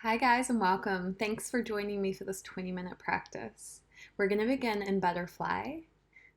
Hi guys and welcome. Thanks for joining me for this 20-minute practice. We're going to begin in butterfly.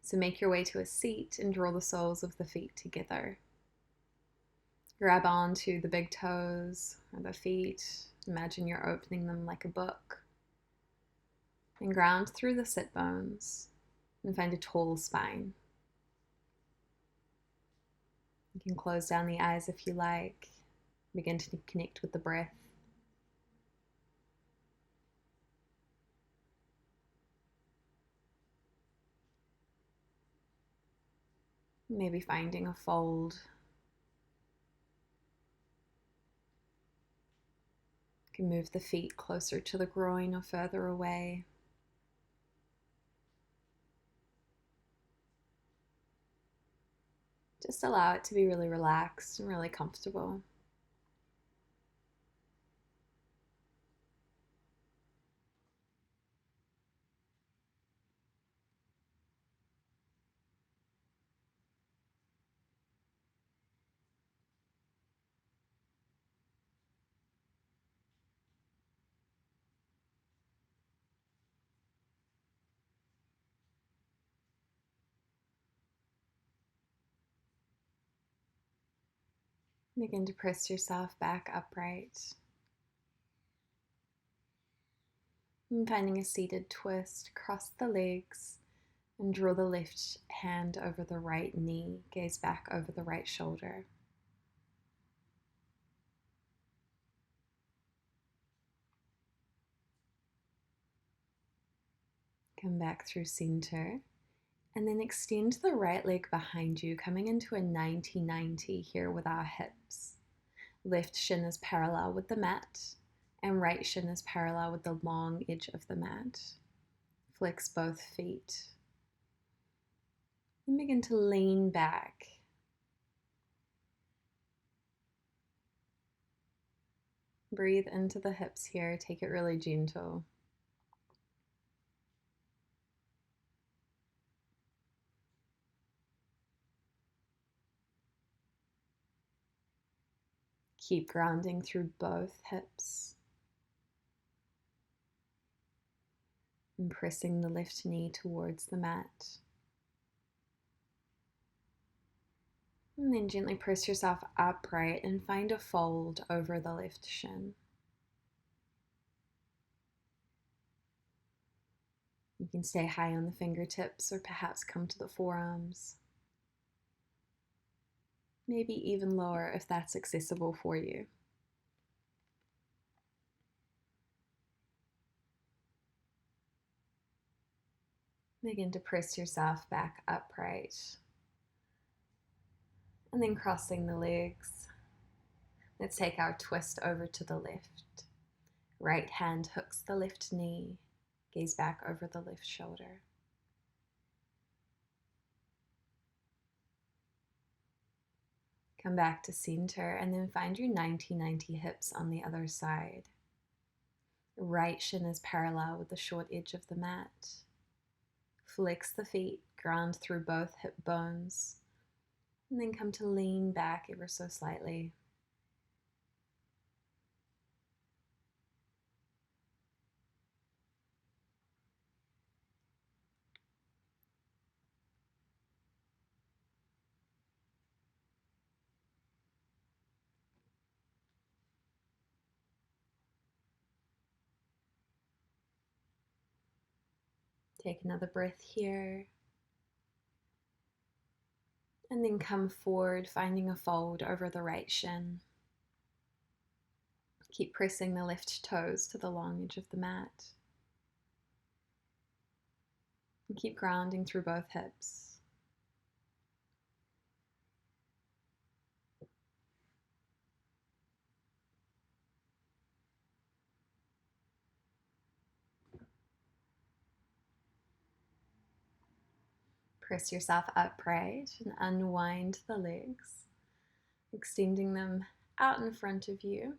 So make your way to a seat and draw the soles of the feet together. Grab onto the big toes or the feet. Imagine you're opening them like a book. And ground through the sit bones and find a tall spine. You can close down the eyes if you like. Begin to connect with the breath. Maybe finding a fold. You can move the feet closer to the groin or further away. Just allow it to be really relaxed and really comfortable. Begin to press yourself back upright. And finding a seated twist, cross the legs and draw the left hand over the right knee. Gaze back over the right shoulder. Come back through center. And then extend the right leg behind you, coming into a 90-90 here with our hips. Left shin is parallel with the mat, and right shin is parallel with the long edge of the mat. Flex both feet. And begin to lean back. Breathe into the hips here, take it really gentle. Keep grounding through both hips. And pressing the left knee towards the mat. And then gently press yourself upright and find a fold over the left shin. You can stay high on the fingertips or perhaps come to the forearms. Maybe even lower if that's accessible for you. Begin to press yourself back upright. And then crossing the legs. Let's take our twist over to the left. Right hand hooks the left knee. Gaze back over the left shoulder. Come back to center and then find your 90-90 hips on the other side. Right shin is parallel with the short edge of the mat. Flex the feet, ground through both hip bones, and then come to lean back ever so slightly. Take another breath here. And then come forward, finding a fold over the right shin. Keep pressing the left toes to the long edge of the mat. And keep grounding through both hips. Press yourself upright and unwind the legs, extending them out in front of you.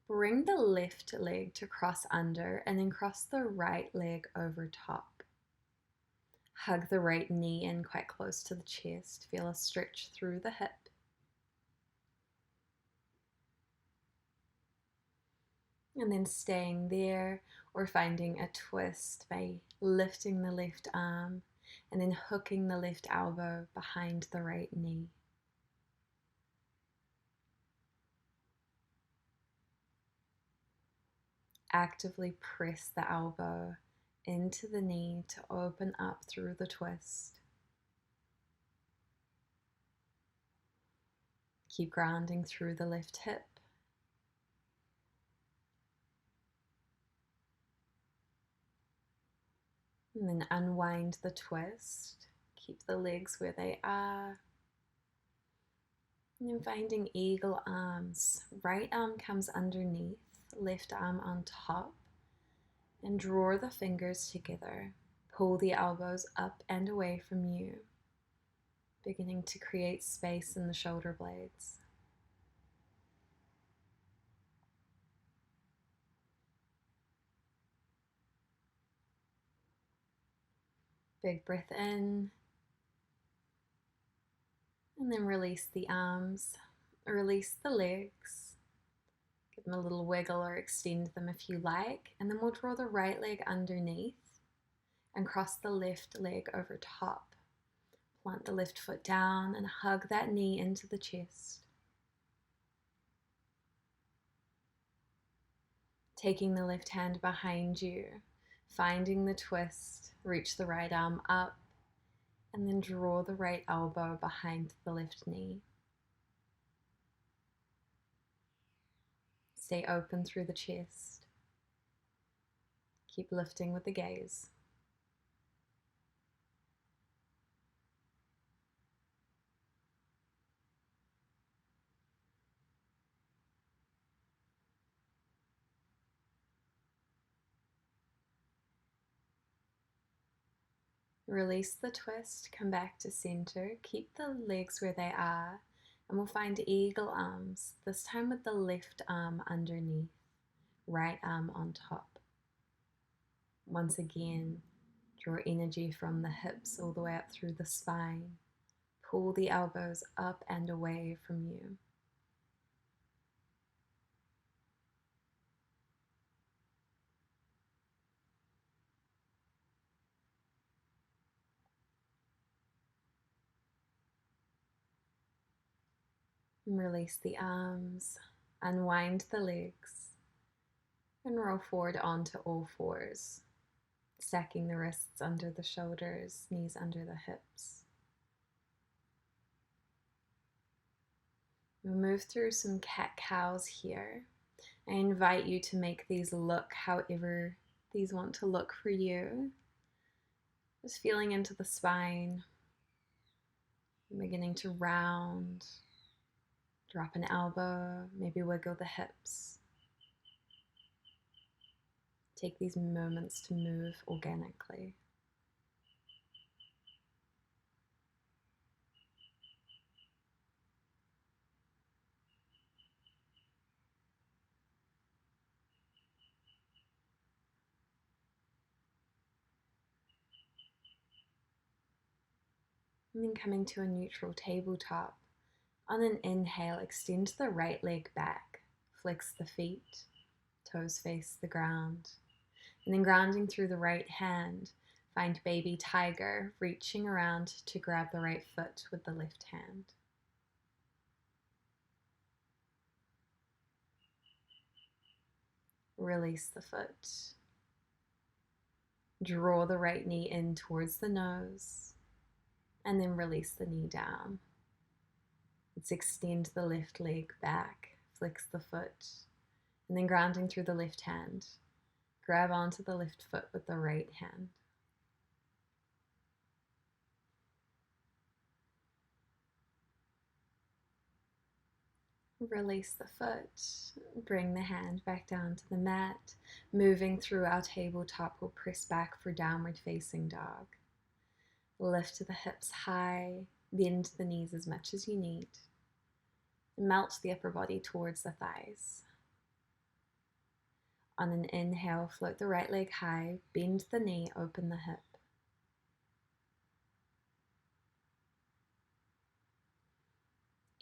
Bring the left leg to cross under and then cross the right leg over top. Hug the right knee in quite close to the chest. Feel a stretch through the hip. And then staying there or finding a twist by lifting the left arm and then hooking the left elbow behind the right knee. Actively press the elbow into the knee to open up through the twist. Keep grounding through the left hip. And then unwind the twist. Keep the legs where they are. And then finding eagle arms. Right arm comes underneath, left arm on top. And draw the fingers together. Pull the elbows up and away from you, beginning to create space in the shoulder blades. Big breath in, and then release the arms, release the legs. Give them a little wiggle or extend them if you like, and then we'll draw the right leg underneath and cross the left leg over top. Plant the left foot down and hug that knee into the chest. Taking the left hand behind you, finding the twist, reach the right arm up, and then draw the right elbow behind the left knee. Stay open through the chest. Keep lifting with the gaze. Release the twist, come back to center, keep the legs where they are, and we'll find eagle arms, this time with the left arm underneath, right arm on top. Once again, draw energy from the hips all the way up through the spine. Pull the elbows up and away from you. And release the arms, unwind the legs, and roll forward onto all fours, stacking the wrists under the shoulders, knees under the hips. We'll move through some cat-cows here. I invite you to make these look however these want to look for you. Just feeling into the spine, beginning to round, drop an elbow, maybe wiggle the hips. Take these moments to move organically. And then coming to a neutral tabletop. On an inhale, extend the right leg back, flex the feet, toes face the ground. And then grounding through the right hand, find baby tiger, reaching around to grab the right foot with the left hand. Release the foot. Draw the right knee in towards the nose, and then release the knee down. Let's extend the left leg back, flex the foot, and then grounding through the left hand. Grab onto the left foot with the right hand. Release the foot, bring the hand back down to the mat. Moving through our tabletop, we'll press back for downward facing dog. Lift the hips high, bend the knees as much as you need. Melt the upper body towards the thighs. On an inhale, float the right leg high, bend the knee, open the hip.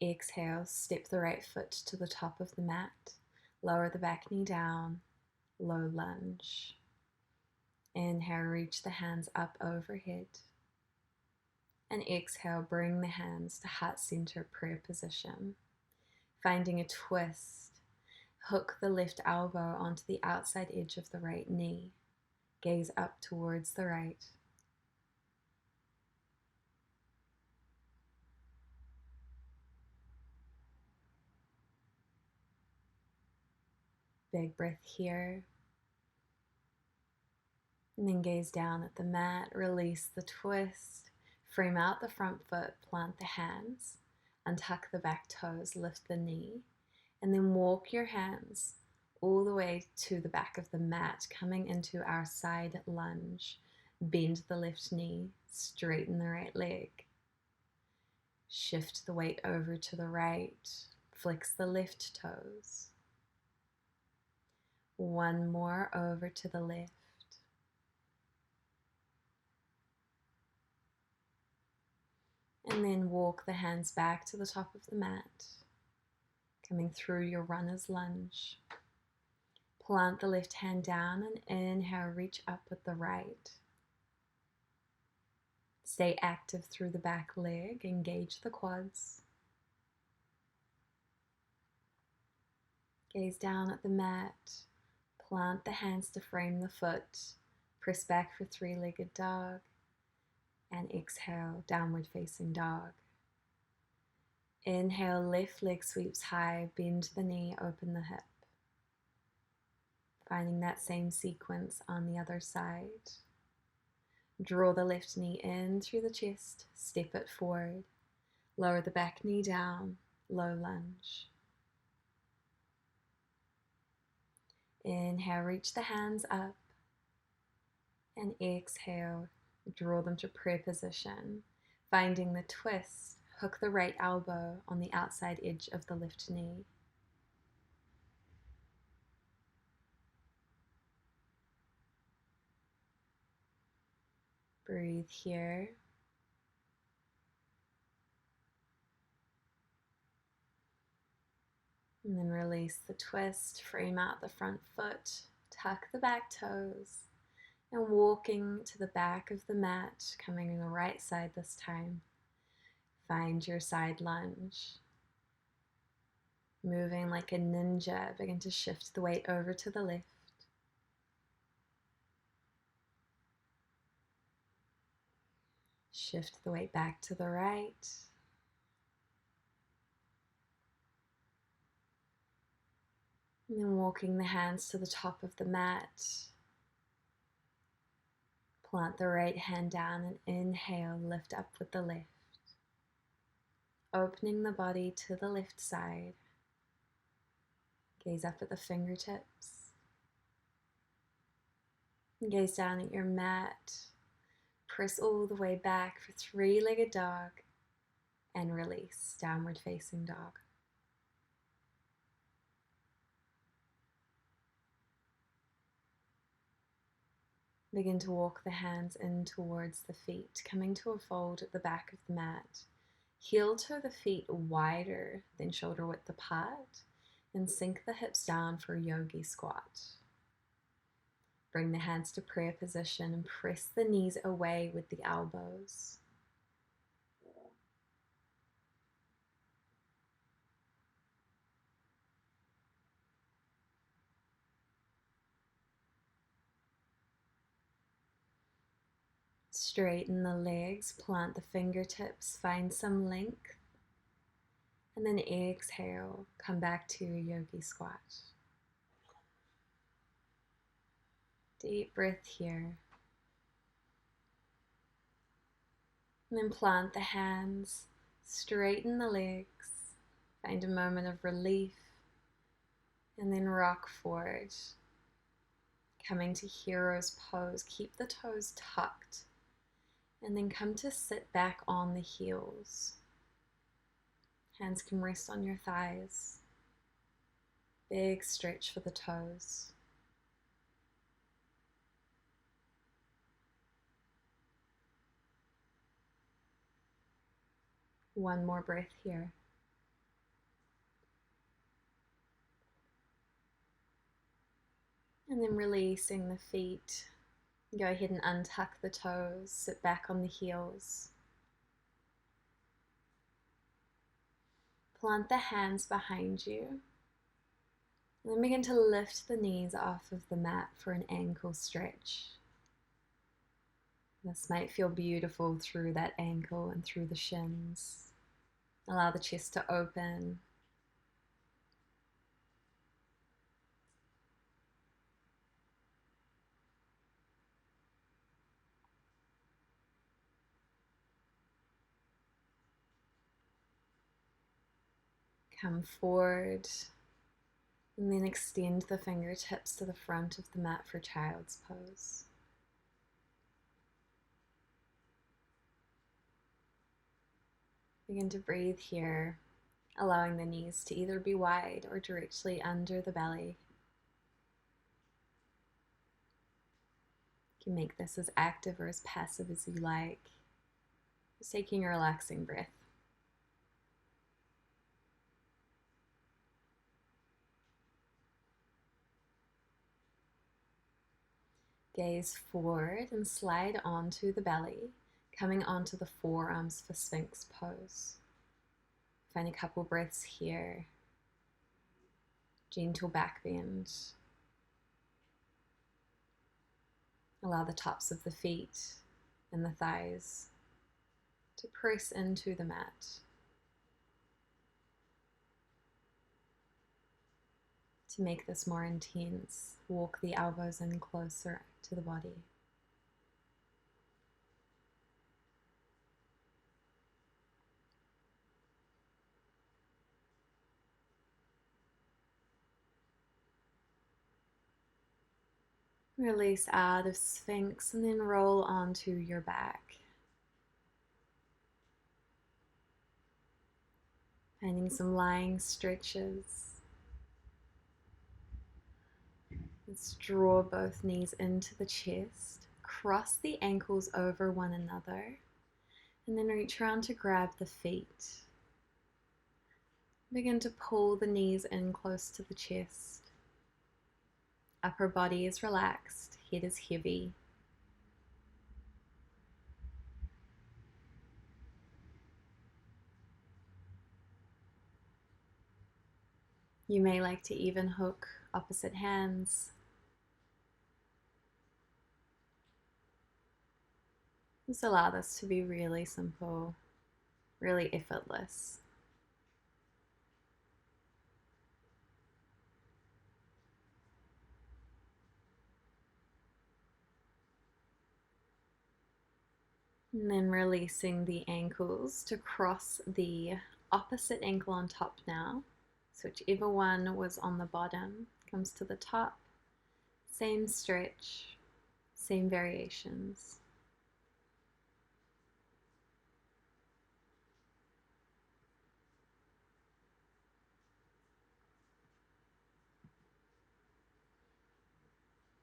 Exhale, step the right foot to the top of the mat, lower the back knee down, low lunge. Inhale, reach the hands up overhead. And exhale, bring the hands to heart center prayer position. Finding a twist, hook the left elbow onto the outside edge of the right knee. Gaze up towards the right. Big breath here. And then gaze down at the mat, release the twist, frame out the front foot, plant the hands, untuck the back toes, lift the knee, and then walk your hands all the way to the back of the mat, coming into our side lunge. Bend the left knee, straighten the right leg. Shift the weight over to the right, flex the left toes. One more over to the left. And then walk the hands back to the top of the mat, coming through your runner's lunge. Plant the left hand down and inhale, reach up with the right. Stay active through the back leg, engage the quads. Gaze down at the mat, plant the hands to frame the foot, press back for three-legged dog, and exhale, downward facing dog. Inhale, left leg sweeps high, bend the knee, open the hip. Finding that same sequence on the other side. Draw the left knee in through the chest, step it forward, lower the back knee down, low lunge. Inhale, reach the hands up, and exhale, draw them to prayer position. Finding the twist, hook the right elbow on the outside edge of the left knee. Breathe here. And then release the twist, frame out the front foot, tuck the back toes, and walking to the back of the mat, coming on the right side this time. Find your side lunge. Moving like a ninja, begin to shift the weight over to the left. Shift the weight back to the right. And then walking the hands to the top of the mat. Plant the right hand down and inhale, lift up with the left. Opening the body to the left side. Gaze up at the fingertips. And gaze down at your mat. Press all the way back for three-legged dog and release, downward facing dog. Begin to walk the hands in towards the feet, coming to a fold at the back of the mat. Heel toe the feet wider than shoulder width apart and sink the hips down for Yogi Squat. Bring the hands to prayer position and press the knees away with the elbows. Straighten the legs, plant the fingertips, find some length, and then exhale, come back to your Yogi Squat. Deep breath here. And then plant the hands, straighten the legs, find a moment of relief, and then rock forward. Coming to Hero's Pose, keep the toes tucked, and then come to sit back on the heels. Hands can rest on your thighs. Big stretch for the toes. One more breath here. And And then releasing the feet. Go ahead and untuck the toes, sit back on the heels. Plant the hands behind you. And then begin to lift the knees off of the mat for an ankle stretch. This might feel beautiful through that ankle and through the shins. Allow the chest to open. Come forward and then extend the fingertips to the front of the mat for child's pose. Begin to breathe here, allowing the knees to either be wide or directly under the belly. You can make this as active or as passive as you like. Just taking a relaxing breath. Gaze forward and slide onto the belly, coming onto the forearms for Sphinx Pose. Find a couple breaths here. Gentle back bend. Allow the tops of the feet and the thighs to press into the mat. To make this more intense, walk the elbows in closer to the body. Release out of Sphinx and then roll onto your back. Finding some lying stretches. Let's draw both knees into the chest, cross the ankles over one another, and then reach around to grab the feet. Begin to pull the knees in close to the chest. Upper body is relaxed, head is heavy. You may like to even hook opposite hands. Just allow this to be really simple, really effortless. And then releasing the ankles to cross the opposite ankle on top now. So whichever one was on the bottom comes to the top. Same stretch, same variations.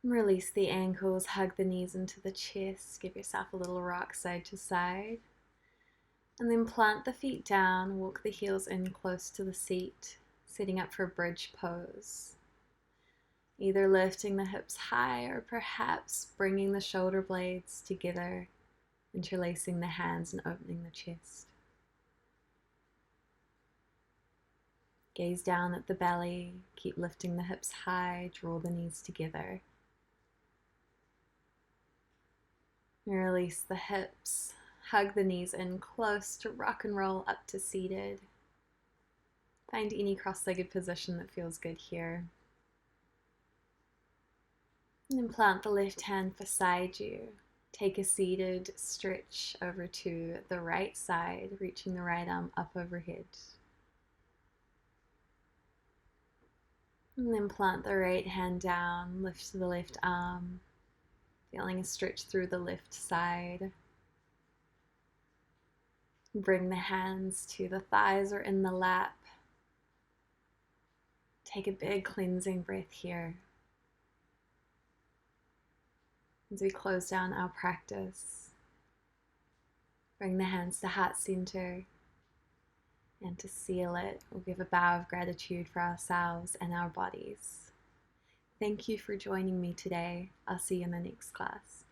Release the ankles, hug the knees into the chest, give yourself a little rock side to side. And then plant the feet down, walk the heels in close to the seat, setting up for bridge pose. Either lifting the hips high or perhaps bringing the shoulder blades together, interlacing the hands and opening the chest. Gaze down at the belly, keep lifting the hips high, draw the knees together. Release the hips, hug the knees in close to rock and roll up to seated. Find any cross-legged position that feels good here. And then plant the left hand beside you. Take a seated stretch over to the right side, reaching the right arm up overhead. And then plant the right hand down, lift the left arm, feeling a stretch through the left side. Bring the hands to the thighs or in the lap. Take a big cleansing breath here. As we close down our practice, bring the hands to heart center, and to seal it, we'll give a bow of gratitude for ourselves and our bodies. Thank you for joining me today. I'll see you in the next class.